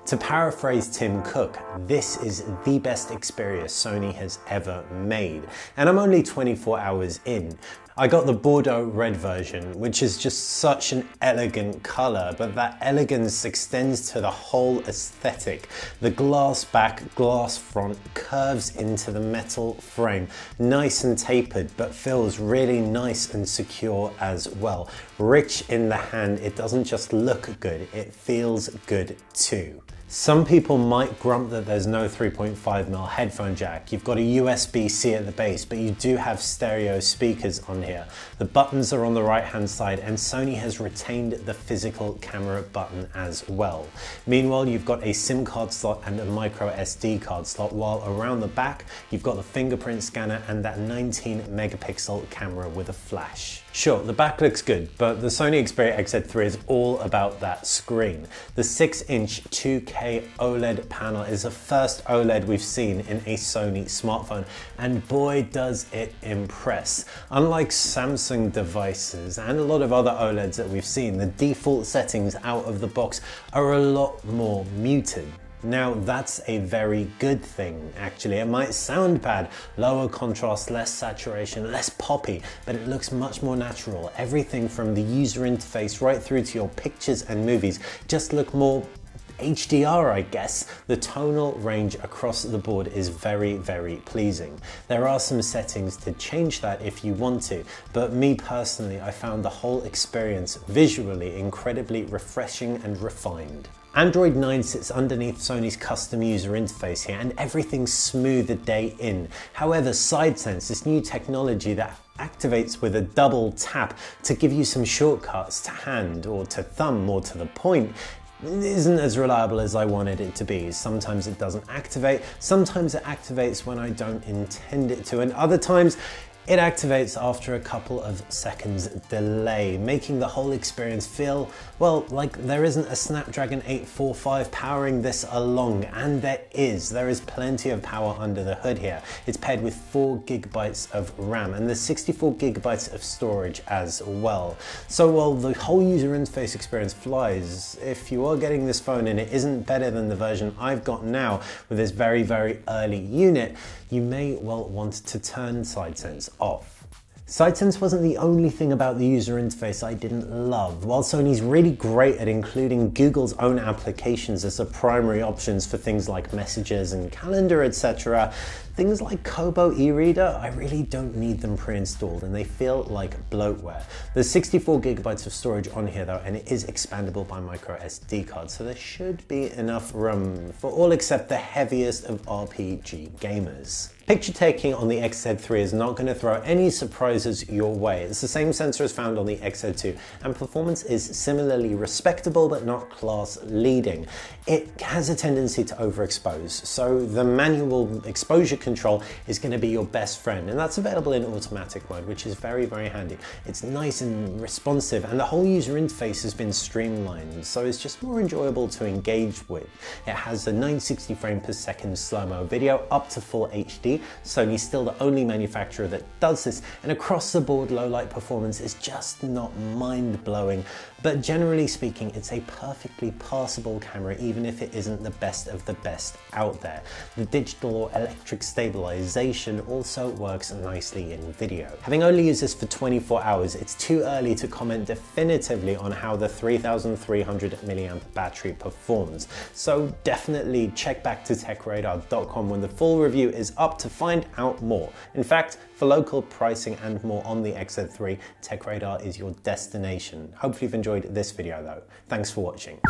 To paraphrase Tim Cook, this is the best Xperia Sony has ever made. And I'm only 24 hours in. I got the Bordeaux red version, which is just such an elegant color, but that elegance extends to the whole aesthetic. The glass back, glass front curves into the metal frame, nice and tapered, but feels really nice and secure as well. Rich in the hand, it doesn't just look good, it feels good too. Some people might grump that there's no 3.5mm headphone jack. You've got a USB-C at the base, but you do have stereo speakers on here. The buttons are on the right-hand side, and Sony has retained the physical camera button as well. Meanwhile, you've got a SIM card slot and a micro SD card slot, while around the back, you've got the fingerprint scanner and that 19-megapixel camera with a flash. Sure, the back looks good, but the Sony Xperia XZ3 is all about that screen. The 6-inch 2K OLED panel is the first OLED we've seen in a Sony smartphone, and boy does it impress. Unlike Samsung devices and a lot of other OLEDs that we've seen, the default settings out of the box are a lot more muted. Now that's a very good thing, actually. It might sound bad, lower contrast, less saturation, less poppy, but it looks much more natural. Everything from the user interface right through to your pictures and movies just look more HDR, I guess. The tonal range across the board is very, very pleasing. There are some settings to change that if you want to, but me personally, I found the whole experience visually incredibly refreshing and refined. Android 9 sits underneath Sony's custom user interface here, and everything's smooth a day in. However, SideSense, this new technology that activates with a double tap to give you some shortcuts to hand or to thumb or to the point, isn't as reliable as I wanted it to be. Sometimes it doesn't activate, sometimes it activates when I don't intend it to, and other times it activates after a couple of seconds delay, making the whole experience feel, well, like there isn't a Snapdragon 845 powering this along, and there is plenty of power under the hood here. It's paired with 4 GB of RAM and there's 64 GB of storage as well. So while the whole user interface experience flies, if you are getting this phone and it isn't better than the version I've got now with this very, very early unit, you may well want to turn SideSense off. SideSense wasn't the only thing about the user interface I didn't love. While Sony's really great at including Google's own applications as the primary options for things like messages and calendar, etc., things like Kobo e-reader, I really don't need them pre-installed and they feel like bloatware. There's 64 GB of storage on here though, and it is expandable by micro SD card, so there should be enough room for all except the heaviest of RPG gamers. Picture taking on the XZ3 is not going to throw any surprises your way. It's the same sensor as found on the XZ2, and performance is similarly respectable but not class leading. It has a tendency to overexpose, so the manual exposure control is going to be your best friend, and that's available in automatic mode, which is very, very handy. It's nice and responsive, and the whole user interface has been streamlined, so it's just more enjoyable to engage with. It has a 960 frames per second slow-mo video up to full HD. Sony's still the only manufacturer that does this, and across the board low light performance is just not mind-blowing, but generally speaking it's a perfectly passable camera even if it isn't the best of the best out there. The digital or electric stabilization also works nicely in video. Having only used this for 24 hours, it's too early to comment definitively on how the 3300 mAh battery performs, so definitely check back to techradar.com when the full review is up to find out more. In fact, for local pricing and more on the XZ3, TechRadar is your destination. Hopefully you've enjoyed this video though. Thanks for watching.